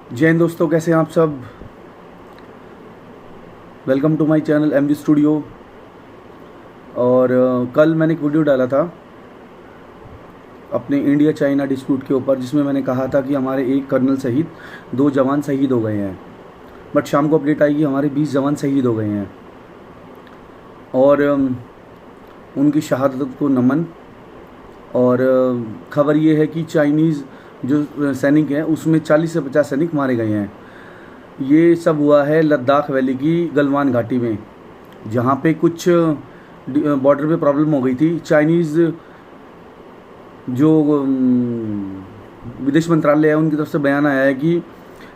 जय हिंद दोस्तों, कैसे हैं आप सब। Welcome to my channel MG studio. और कल मैंने एक वीडियो डाला था अपने इंडिया चाइना डिस्प्यूट के ऊपर, जिसमें मैंने कहा था कि हमारे एक कर्नल सहित 2 जवान शहीद हो गए हैं। बट शाम को अपडेट आई कि हमारे 20 जवान शहीद हो गए हैं। और उनकी शहादत को नमन। और खबर ये है कि चाइनीज़ जो सैनिक हैं उसमें 40 से 50 सैनिक मारे गए हैं। ये सब हुआ है लद्दाख वैली की गलवान घाटी में, जहाँ पे कुछ बॉर्डर पे प्रॉब्लम हो गई थी। चाइनीज़ जो विदेश मंत्रालय है उनकी तरफ से बयान आया है कि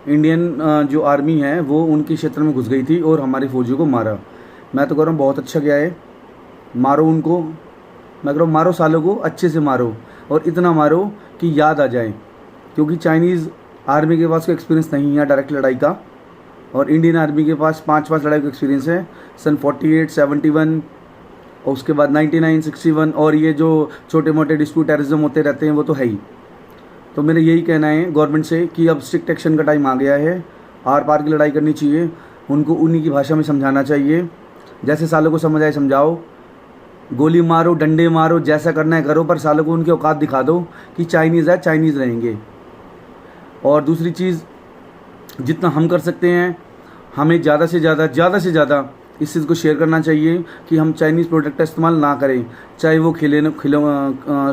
इंडियन जो आर्मी है वो उनके क्षेत्र में घुस गई थी और हमारे फौजियों को मारा। मैं तो कह रहा हूँ बहुत अच्छा गया है, मारो उनको। मैं कह रहा हूँ मारो सालों को, अच्छे से मारो और इतना मारो कि याद आ जाए, क्योंकि चाइनीज़ आर्मी के पास कोई एक्सपीरियंस नहीं है डायरेक्ट लड़ाई का, और इंडियन आर्मी के पास 5 लड़ाई का एक्सपीरियंस है। सन 48, 71 और उसके बाद 99, 61, और ये जो छोटे मोटे डिस्प्यूट टेररिज्म होते रहते हैं वो तो है ही। तो मेरा यही कहना है गवर्नमेंट से कि अब स्ट्रिक्ट एक्शन का टाइम आ गया है। आर पार की लड़ाई करनी चाहिए, उनको उन्हीं की भाषा में समझाना चाहिए। जैसे सालों को समझ आए समझाओ, गोली मारो, डंडे मारो, जैसा करना है करो, पर सालों को उनकी औकात दिखा दो कि चाइनीज़ है, चाइनीज़ रहेंगे। और दूसरी चीज़, जितना हम कर सकते हैं हमें ज़्यादा से ज़्यादा इस चीज़ को शेयर करना चाहिए कि हम चाइनीज़ प्रोडक्ट का इस्तेमाल ना करें, चाहे वो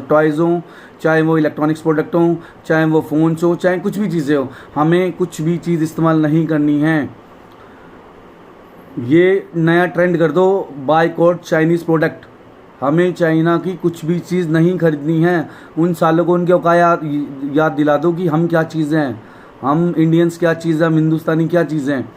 टॉयज़ हों, चाहे वो इलेक्ट्रॉनिक्स प्रोडक्ट हों, चाहे वो फ़ोन्स हो, चाहे कुछ भी चीज़ें हो, हमें कुछ भी चीज़ इस्तेमाल नहीं करनी है। ये नया ट्रेंड कर दो, बायकॉट चाइनीज़ प्रोडक्ट। हमें चाइना की कुछ भी चीज़ नहीं खरीदनी है। उन सालों को उनके औकात याद दिला दो कि हम क्या चीज़ हैं, हम इंडियंस क्या चीज़ है, हम हिंदुस्तानी क्या चीज़ हैं।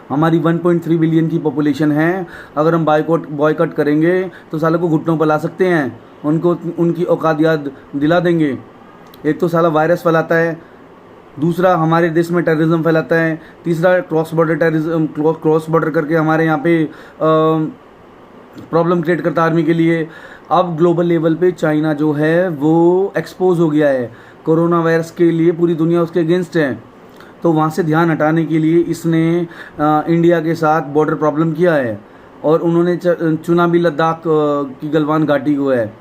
हमारी 1.3 बिलियन की पॉपुलेशन है। अगर हम बॉयकॉट करेंगे तो सालों को घुटनों पर ला सकते हैं, उनको उनकी औकात याद दिला देंगे। एक तो साला वायरस फैलाता है, दूसरा हमारे देश में टेररिज्म फैलाता है, तीसरा क्रॉस बॉर्डर करके हमारे यहाँ पे प्रॉब्लम क्रिएट करता है आर्मी के लिए। अब ग्लोबल लेवल पे चाइना जो है वो एक्सपोज हो गया है कोरोना वायरस के लिए, पूरी दुनिया उसके अगेंस्ट है। तो वहाँ से ध्यान हटाने के लिए इसने इंडिया के साथ बॉर्डर प्रॉब्लम किया है, और उन्होंने चुना भी लद्दाख की गलवान घाटी को है।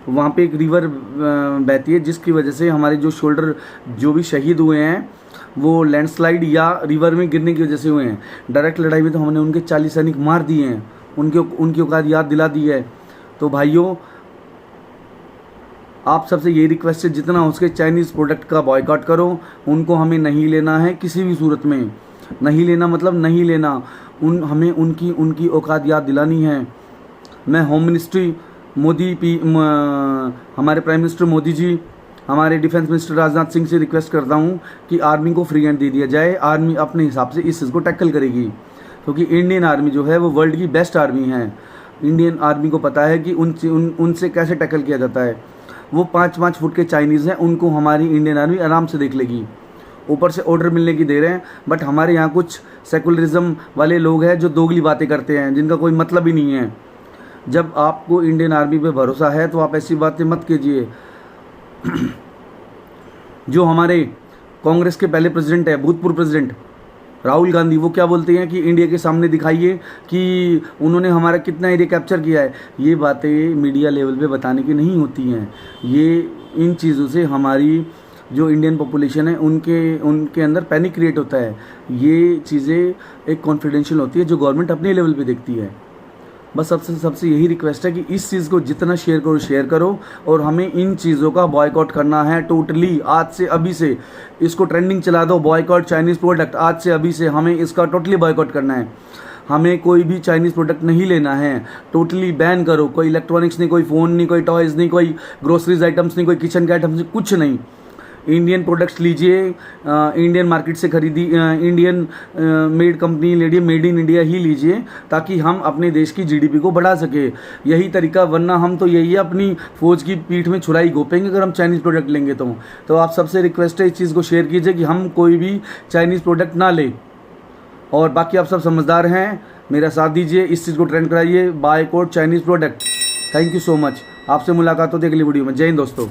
वहाँ पे एक रिवर बहती है, जिसकी वजह से हमारे जो शोल्डर जो भी शहीद हुए हैं वो लैंडस्लाइड या रिवर में गिरने की वजह से हुए हैं। डायरेक्ट लड़ाई में तो हमने उनके 40 सैनिक मार दिए हैं, उनकी औकात याद दिला दी है। तो भाइयों, आप सबसे ये रिक्वेस्ट है, जितना हो सके चाइनीज़ प्रोडक्ट का बॉयकॉट करो। उनको हमें नहीं लेना है, किसी भी सूरत में नहीं लेना, मतलब नहीं लेना। हमें उनकी औकात याद दिलानी है। मैं होम मिनिस्ट्री हमारे प्राइम मिनिस्टर मोदी जी, हमारे डिफेंस मिनिस्टर राजनाथ सिंह से रिक्वेस्ट करता हूँ कि आर्मी को फ्री हैंड दे दिया जाए। आर्मी अपने हिसाब से इस चीज़ को टैकल करेगी, क्योंकि इंडियन आर्मी जो है वो वर्ल्ड की बेस्ट आर्मी है। इंडियन आर्मी को पता है कि उनसे कैसे टैकल किया जाता है। वो 5 फुट के चाइनीज़ हैं, उनको हमारी इंडियन आर्मी आराम से देख लेगी। ऊपर से ऑर्डर मिलने की दे रहे हैं, बट हमारे यहाँ कुछ सेकुलरिज्म वाले लोग हैं जो दोगली बातें करते हैं, जिनका कोई मतलब ही नहीं है। जब आपको इंडियन आर्मी पे भरोसा है तो आप ऐसी बातें मत कीजिए। जो हमारे कांग्रेस के पहले प्रेसिडेंट है, भूतपूर्व प्रेसिडेंट राहुल गांधी, वो क्या बोलते हैं कि इंडिया के सामने दिखाइए कि उन्होंने हमारा कितना एरिया कैप्चर किया है। ये बातें मीडिया लेवल पे बताने की नहीं होती हैं। ये इन चीज़ों से हमारी जो इंडियन पॉपुलेशन है उनके अंदर पैनिक क्रिएट होता है। ये चीज़ें एक कॉन्फिडेंशियल होती है जो गवर्नमेंट अपने लेवल पे देखती है। बस सबसे यही रिक्वेस्ट है कि इस चीज़ को जितना शेयर करो, और हमें इन चीज़ों का बॉयकॉट करना है टोटली। आज से अभी से इसको ट्रेंडिंग चला दो, बॉयकॉट चाइनीज़ प्रोडक्ट। आज से अभी से हमें इसका टोटली बॉयकॉट करना है। हमें कोई भी चाइनीज़ प्रोडक्ट नहीं लेना है, टोटली बैन करो। कोई इलेक्ट्रॉनिक्स नहीं, कोई फ़ोन नहीं, कोई टॉयज़ नहीं, कोई ग्रोसरीज आइटम्स नहीं, कोई किचन के आइटम्स नहीं, कुछ नहीं। इंडियन प्रोडक्ट्स लीजिए, इंडियन मार्केट से खरीदी, इंडियन मेड कंपनी लीजिए, मेड इन इंडिया ही लीजिए, ताकि हम अपने देश की जीडीपी को बढ़ा सके। यही तरीका, वरना हम तो यही है अपनी फौज की पीठ में छुराई घोपेंगे अगर हम चाइनीज़ प्रोडक्ट लेंगे। तो आप सबसे रिक्वेस्ट है इस चीज़ को शेयर कीजिए कि हम कोई भी चाइनीज़ प्रोडक्ट ना लें। और बाकी आप सब समझदार हैं, मेरा साथ दीजिए, इस चीज़ को ट्रेंड कराइए, boycott Chinese product. Thank you so much. आपसे मुलाकात होती है अगली वीडियो में। जय हिंद दोस्तों।